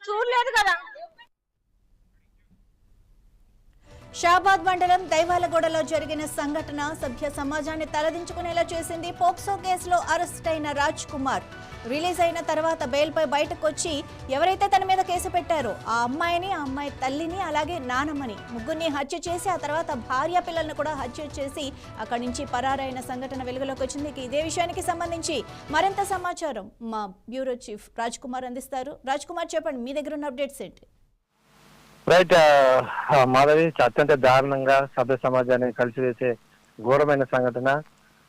చూడలేదు కదా. షాబాద్ మండలం దైవాలగూడలో జరిగిన సంఘటన సభ్య సమాజాన్ని తలదించుకునేలా చేసింది. పోక్సో కేసులో అరెస్ట్ అయిన రాజ్ కుమార్ రిలీజ్ అయిన తర్వాత బెయిల్పై బయటకు వచ్చి ఎవరైతే తన మీద కేసు పెట్టారో ఆ అమ్మాయిని, ఆ అమ్మాయి తల్లిని, అలాగే నానమ్మని ముగ్గురిని హత్య చేసి ఆ తర్వాత భార్య పిల్లలను కూడా హత్య చేసి అక్కడి నుంచి పరారైన సంఘటన వెలుగులోకి వచ్చింది. ఇదే విషయానికి సంబంధించి మరింత సమాచారం మా బ్యూరో చీఫ్ రాజ్ కుమార్ అందిస్తారు. రాజ్ కుమార్, చెప్పండి, మీ దగ్గర ఉన్న అప్డేట్స్ ఏంటి? రైట్ మాధవి, అత్యంత దారుణంగా సభ్య సమాజాన్ని కలిసివేసే ఘోరమైన సంఘటన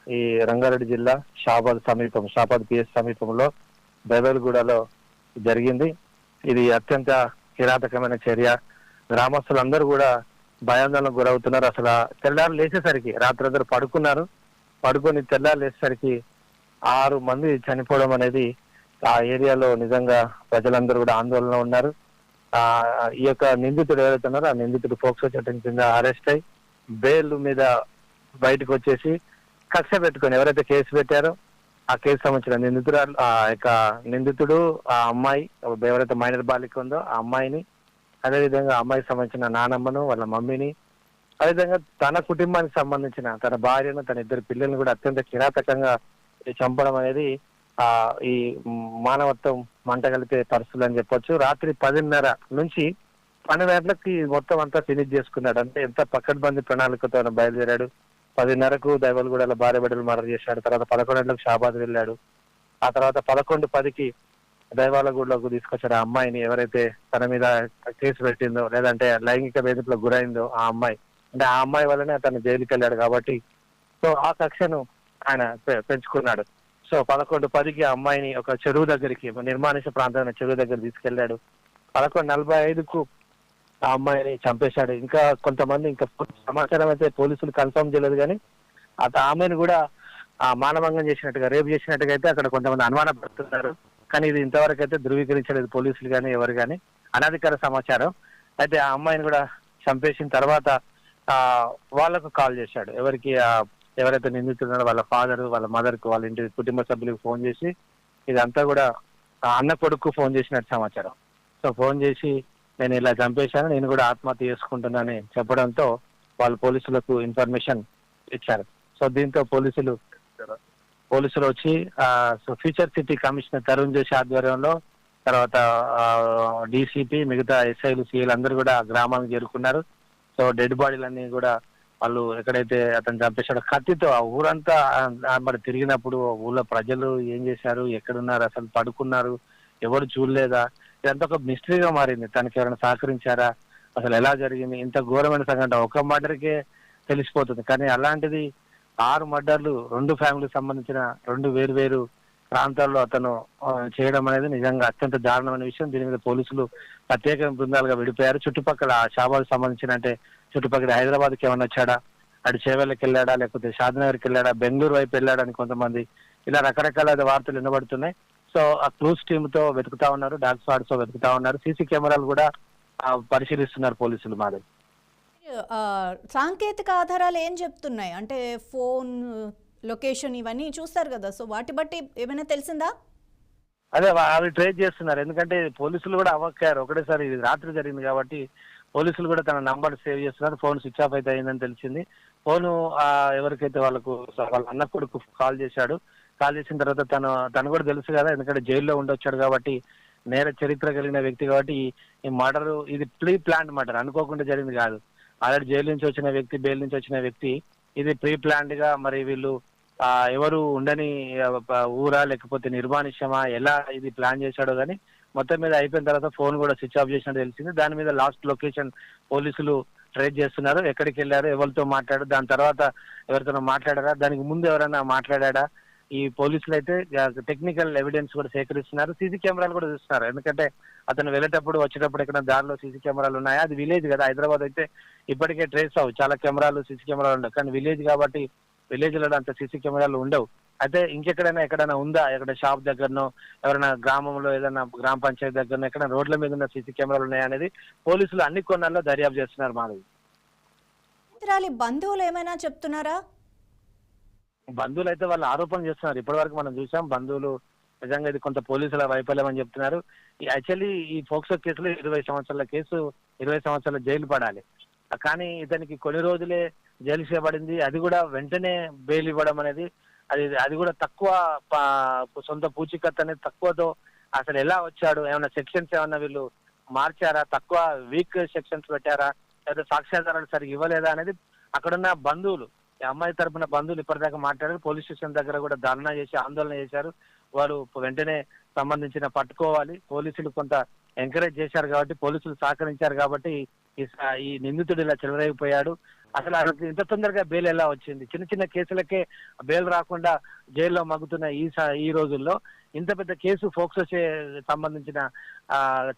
ఈ రంగారెడ్డి జిల్లా షాబాద్ పిఎస్ సమీపంలో బైబెల్గూడలో జరిగింది. ఇది అత్యంత కిరాతకమైన చర్య. గ్రామస్తులందరూ కూడా భయాందోళనకు గురవుతున్నారు. అసలు తెల్లారు లేచేసరికి రాత్రి పడుకొని తెల్లారు లేచేసరికి 6 మంది చనిపోవడం అనేది ఆ ఏరియాలో నిజంగా ప్రజలందరూ కూడా ఆందోళనలో ఉన్నారు. ఈ యొక్క నిందితుడు ఎవరైతే ఉన్నారో ఆ నిందితుడు పోక్సో చట్టం కింద అరెస్ట్ అయి బెయిల్ మీద బయటకు వచ్చేసి కక్ష పెట్టుకొని ఎవరైతే కేసు పెట్టారో ఆ కేసు సంబంధించిన నిందితుడు ఆ అమ్మాయి ఎవరైతే మైనర్ బాలిక ఉందో ఆ అమ్మాయిని, అదేవిధంగా అమ్మాయికి సంబంధించిన నానమ్మను, వాళ్ళ మమ్మీని, అదేవిధంగా తన కుటుంబానికి సంబంధించిన తన భార్యను, తన 2 పిల్లల్ని కూడా అత్యంత కిరాతకంగా చంపడం అనేది ఈ మానవత్వం మంట కలిపే పరిస్థితులు అని చెప్పొచ్చు. రాత్రి 10:30 నుంచి 12 గంటలకి మొత్తం అంతా ఫినిష్ చేసుకున్నాడు. అంటే ఎంత పకడ్బందీ ప్రణాళికతో బయలుదేరాడు. 10:30కు దైవలగూడలో భార్య బిడ్డలు మర్డర్ చేశాడు. తర్వాత 11 గంటలకు షాబాద్ వెళ్ళాడు. ఆ తర్వాత 11:10కి దైవాలగూడలోకి తీసుకొచ్చాడు ఆ అమ్మాయిని, ఎవరైతే తన మీద కేసు పెట్టిందో లేదంటే లైంగిక వేధింపులకు గురైందో ఆ అమ్మాయి. అంటే ఆ అమ్మాయి వల్లనే అతను జైలుకి వెళ్ళాడు కాబట్టి సో ఆ కక్షను ఆయన పెంచుకున్నాడు. సో 11:10కి ఆ అమ్మాయిని ఒక చెరువు దగ్గరికి, నిర్మానుష్య ప్రాంతమైన చెరువు దగ్గర తీసుకెళ్లాడు. 11:45కు ఆ అమ్మాయిని చంపేశాడు. ఇంకా కొంతమంది సమాచారం అయితే పోలీసులు కన్ఫర్మ్ చేయలేదు కానీ ఆమెను కూడా మానభంగం చేసినట్టుగా, రేపు చేసినట్టుగా అయితే అక్కడ కొంతమంది అనుమానపడుతున్నారు. కానీ ఇది ఇంతవరకు అయితే ధృవీకరించలేదు పోలీసులు కానీ ఎవరు కానీ, అనధికార సమాచారం. అయితే ఆ అమ్మాయిని కూడా చంపేసిన తర్వాత వాళ్లకు కాల్ చేశాడు. ఎవరైతే నిందితున్నారో వాళ్ళ ఫాదర్, వాళ్ళ మదర్ కు, వాళ్ళ ఇంటి కుటుంబ సభ్యులకు ఫోన్ చేసి ఇదంతా కూడా అన్న కొడుకు ఫోన్ చేసినట్టు సమాచారం. సో ఫోన్ చేసి నేను ఇలా చంపేశాను, నేను కూడా ఆత్మహత్య చేసుకుంటున్నానని చెప్పడంతో వాళ్ళు పోలీసులకు ఇన్ఫర్మేషన్ ఇచ్చారు. సో దీంతో పోలీసులు వచ్చి future city commissioner Tarun Joshi ఆధ్వర్యంలో, తర్వాత డీసీపీ, మిగతా ఎస్ఐలు, సీఎలు అందరూ కూడా గ్రామానికి చేరుకున్నారు. సో డెడ్ బాడీలన్నీ కూడా వాళ్ళు ఎక్కడైతే అతను చంపేశాడో కత్తితో ఆ ఊరంతా మరి తిరిగినప్పుడు ఊళ్ళో ప్రజలు ఏం చేశారు, ఎక్కడున్నారు, అసలు పడుకున్నారు, ఎవరు చూడలేదా, ఇదంతా ఒక మిస్టరీగా మారింది. తనకి ఎవరైనా సహకరించారా, అసలు ఎలా జరిగింది, ఇంత ఘోరమైన సంఘటన ఒక మర్డర్కే తెలిసిపోతుంది. కానీ అలాంటిది 6 మర్డర్లు 2 ఫ్యామిలీకి సంబంధించిన 2 వేరు ప్రాంతాల్లో అతను చేయడం అనేది నిజంగా అత్యంత దారుణమైన విషయం. దీని మీద పోలీసులు ప్రత్యేక బృందాలుగా విడిపోయారు. చుట్టుపక్కల షాబాద్ సంబంధించిన, అంటే చుట్టుపక్కల హైదరాబాద్కి ఏమన్నా వచ్చాడా, అటు చేవెళ్ళకి వెళ్ళాడా, లేకపోతే షాద్నగర్కి వెళ్ళాడా, బెంగళూరు వైపు వెళ్ళాడని కొంతమంది ఇలా రకరకాల వార్తలు వినబడుతున్నాయి. సో ఆ క్లూస్ టీమ్ తో వెతుకుతా ఉన్నారు, డాగ్ స్క్వాడ్స్ తో వెతుకుతా ఉన్నారు. సీసీ కెమెరాలు కూడా పరిశీలిస్తున్నారు పోలీసులు. మాది సాంకేతిక ఆధారాలు ఏం చెప్తున్నాయి అంటే ఫోన్ లొకేషన్ ఇవన్నీ చూస్తారు కదా, సో వాటి బట్టి ఏమైనా తెలిసిందా? అదే అవి ట్రేస్ చేస్తున్నారు. ఎందుకంటే పోలీసులు కూడా అవ్వక్కారు. ఒకటేసారి ఇది రాత్రి జరిగింది కాబట్టి పోలీసులు కూడా తన నంబర్ సేవ్ చేస్తున్నారు. ఫోన్ స్విచ్ ఆఫ్ అయితే అయిందని తెలిసింది. ఫోను ఎవరికైతే వాళ్ళ అన్న కొడుకు కాల్ చేసిన తర్వాత తను కూడా తెలుసు కదా, ఎందుకంటే జైల్లో ఉండొచ్చాడు కాబట్టి, నేర చరిత్ర కలిగిన వ్యక్తి కాబట్టి ఈ మర్డర్ ఇది ప్రీ ప్లాన్డ్ మర్డర్, అనుకోకుండా జరిగింది కాదు. ఆల్రెడీ జైలు నుంచి వచ్చిన వ్యక్తి, బెయిల్ నుంచి వచ్చిన వ్యక్తి, ఇది ప్రీ ప్లాన్డ్ గా మరి వీళ్ళు ఎవరు ఉండని ఊరా లేకపోతే నిర్మానుష్యమా, ఎలా ఇది ప్లాన్ చేశాడో కానీ మొత్తం మీద అయిపోయిన తర్వాత ఫోన్ కూడా స్విచ్ ఆఫ్ చేసినట్టు తెలిసింది. దాని మీద లాస్ట్ లొకేషన్ పోలీసులు ట్రేస్ చేస్తున్నారు. ఎక్కడికి వెళ్ళారు, ఎవరితో మాట్లాడారు, దాని తర్వాత ఎవరితో మాట్లాడారా, దానికి ముందు ఎవరైనా మాట్లాడా, ఈ పోలీసులు అయితే టెక్నికల్ ఎవిడెన్స్ కూడా సేకరిస్తున్నారు. సీసీ కెమెరాలు కూడా చూస్తున్నారు. ఎందుకంటే అతను వెళ్ళేటప్పుడు వచ్చేటప్పుడు ఎక్కడ దారిలో సీసీ కెమెరాలు ఉన్నాయా, అది విలేజ్ కదా, హైదరాబాద్ అయితే ఇప్పటికే ట్రేస్ అవ్వు, చాలా కెమెరాలు సీసీ కెమెరాలు ఉండవు. కానీ విలేజ్ కాబట్టి విలేజ్ లో అంత సీసీ కెమెరాలు ఉండవు. అయితే ఎక్కడైనా ఉందా, ఎక్కడ షాప్ దగ్గరనో, ఎవరైనా గ్రామంలో ఏదైనా గ్రామ పంచాయతీ దగ్గర ఎక్కడ రోడ్ల మీద ఉన్న సీసీ కెమెరాలు ఉన్నాయా అనేది పోలీసులు అన్ని కోణాల్లో దర్యాప్తు చేస్తున్నారు. మాధవి, బంధువులు ఏమైనా చెప్తున్నారా? బంధువులు అయితే వాళ్ళు ఆరోపణ చేస్తున్నారు. ఇప్పటి వరకు మనం చూసాం, బంధువులు నిజంగా ఇది కొంత పోలీసుల వైఫల్యం అని చెప్తున్నారు. యాక్చువల్లీ ఈ పోక్సో కేసులో 20 సంవత్సరాల కేసు, 20 సంవత్సరాల జైలు పడాలి. కానీ ఇతనికి కొన్ని రోజులే జైలు శిక్ష పడింది. అది కూడా వెంటనే బెయిల్ ఇవ్వడం అనేది అది కూడా తక్కువ సొంత పూచీకత్తు అనేది తక్కువతో అసలు ఎలా వచ్చాడు, ఏమైనా సెక్షన్స్ ఏమన్నా వీళ్ళు మార్చారా, తక్కువ వీక్ సెక్షన్స్ పెట్టారా, లేదా సాక్ష్యాధారాలు సరిగ్గా ఇవ్వలేదా అనేది అక్కడున్న బంధువులు, ఈ అమ్మాయి తరపున బంధువులు ఇప్పటిదాకా మాట్లాడారు. పోలీస్ స్టేషన్ దగ్గర కూడా ధర్నా చేసి ఆందోళన చేశారు. వారు వెంటనే సంబంధించిన పట్టుకోవాలి, పోలీసులు కొంత ఎంకరేజ్ చేశారు కాబట్టి, పోలీసులు సహకరించారు కాబట్టి ఈ నిందితుడు ఇలా చెలరైపోయాడు. అసలు ఇంత తొందరగా బెయిల్ ఎలా వచ్చింది? చిన్న చిన్న కేసులకే బెయిల్ రాకుండా జైల్లో మగ్గుతున్న ఈ రోజుల్లో ఇంత పెద్ద కేసు ఫోక్సో సంబంధించిన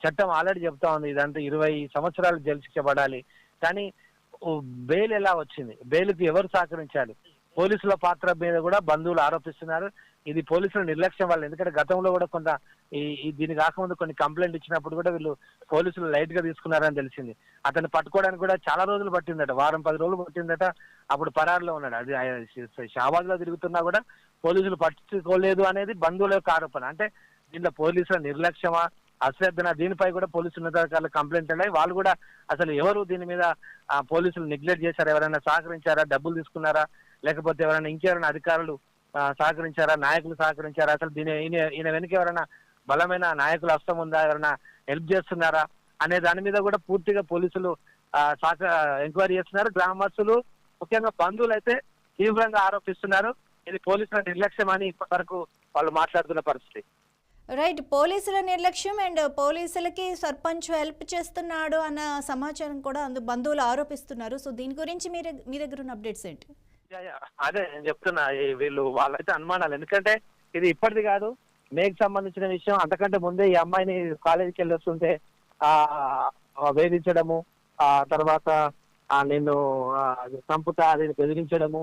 చట్టం ఆల్రెడీ చెప్తా ఉంది ఇదంతా 20 సంవత్సరాలు జైలు శిక్ష పడాలి. కానీ బెయిల్ ఎలా వచ్చింది? బెయిల్కి ఎవరు సహకరించాలి? పోలీసుల పాత్ర మీద కూడా బంధువులు ఆరోపిస్తున్నారు. ఇది పోలీసుల నిర్లక్ష్యం వల్ల. ఎందుకంటే గతంలో కూడా కొంత దీని కాకముందు కొన్ని కంప్లైంట్ ఇచ్చినప్పుడు కూడా వీళ్ళు పోలీసులు లైట్ గా తీసుకున్నారని తెలిసింది. అతన్ని పట్టుకోవడానికి కూడా చాలా రోజులు పట్టిందట, వారం 10 రోజులు పట్టిందట. అప్పుడు పరారులో ఉన్నాడు. అది షాబాద్ లో తిరుగుతున్నా కూడా పోలీసులు పట్టించుకోలేదు అనేది బంధువుల యొక్క ఆరోపణ. అంటే దీంట్లో పోలీసుల నిర్లక్ష్యమా, అశ్రద్ధన, దీనిపై కూడా పోలీసు ఉన్నతాధికారులు కంప్లైంట్ ఉన్నాయి. వాళ్ళు కూడా అసలు ఎవరు దీని మీద పోలీసులు నెగ్లెక్ట్ చేశారా, ఎవరైనా సహకరించారా, డబ్బులు తీసుకున్నారా, లేకపోతే ఎవరైనా ఇంకెవరైనా అధికారులు సహకరించారా, నాయకులు సహకరించారా, అసలు ఈయన వెనుక ఎవరైనా బలమైన నాయకుల హస్తం ఉందా, ఎవరైనా హెల్ప్ చేస్తున్నారా అనే దాని మీద కూడా పూర్తిగా పోలీసులు ఎంక్వైరీ చేస్తున్నారు. గ్రామస్తులు, ముఖ్యంగా బంధువులు అయితే తీవ్రంగా ఆరోపిస్తున్నారు. ఇది పోలీసుల నిర్లక్ష్యం అని ఇప్పటి వరకు వాళ్ళు మాట్లాడుతున్న పరిస్థితి. రైట్, పోలీసుల నిర్లక్ష్యం అండ్ పోలీసులకి సర్పంచ్ హెల్ప్ చేస్తున్నాడు అన్న సమాచారం కూడా బంధువులు ఆరోపిస్తున్నారు. సో దీని గురించి మీ దగ్గర ఉన్న అప్డేట్స్ ఏంటి? అదే నేను చెప్తున్నా, వీళ్ళు వాళ్ళైతే అనుమానాలు. ఎందుకంటే ఇది ఇప్పటిది కాదు, మేకు సంబంధించిన విషయం. అంతకంటే ముందే ఈ అమ్మాయిని కాలేజీకి వెళ్ళి వస్తుంటే వేధించడము, తర్వాత నేను చంపుతా అది బెదిరించడము,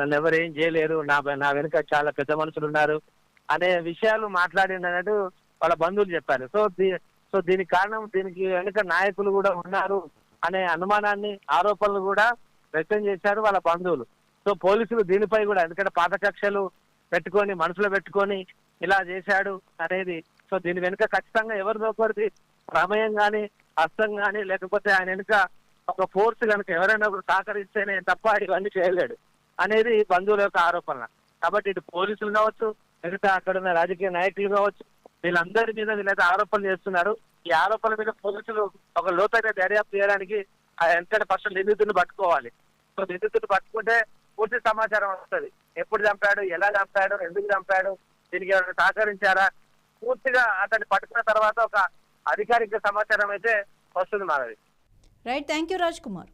నన్ను ఎవరేం చేయలేరు, నా వెనుక చాలా పెద్ద మనుషులు ఉన్నారు అనే విషయాలు మాట్లాడింది అన్నట్టు వాళ్ళ బంధువులు చెప్పారు. సో దీనికి కారణం, దీనికి వెనుక నాయకులు కూడా ఉన్నారు అనే అనుమానాన్ని, ఆరోపణలు కూడా వ్యక్తం చేశారు వాళ్ళ బంధువులు. సో పోలీసులు దీనిపై కూడా, ఎందుకంటే పాత కక్షలు పెట్టుకొని మనసులో పెట్టుకొని ఇలా చేశాడు అనేది, సో దీని వెనుక ఖచ్చితంగా ఎవరిదో ఒకరిది ప్రమేయం కానీ, హస్తం కానీ, లేకపోతే ఆయన వెనుక ఒక ఫోర్స్ కనుక ఎవరైనా ఒకరు సహకరిస్తేనే తప్ప ఇవన్నీ చేయలేడు అనేది బంధువుల యొక్క ఆరోపణ. కాబట్టి ఇటు పోలీసులు కావచ్చు, మిగతా అక్కడ ఉన్న రాజకీయ నాయకులు కావచ్చు, వీళ్ళందరి మీద వీళ్ళైతే ఆరోపణలు చేస్తున్నారు. ఈ ఆరోపణల మీద పోలీసులు ఒక లోతైన దర్యాప్తు చేయడానికి ఎందుకంటే ఫస్ట్ నిందితుడిని పట్టుకోవాలి. సో నిందితుడిని పట్టుకుంటే పూర్తి సమాచారం వస్తుంది. ఎప్పుడు చంపాడు, ఎలా చంపాడు, ఎందుకు చంపాడు, దీనికి ఎవరైనా సహకరించారా, పూర్తిగా అతన్ని పట్టుకున్న తర్వాత ఒక అధికారిక సమాచారం అయితే వస్తుంది మాది. Right, thank you Raj Kumar.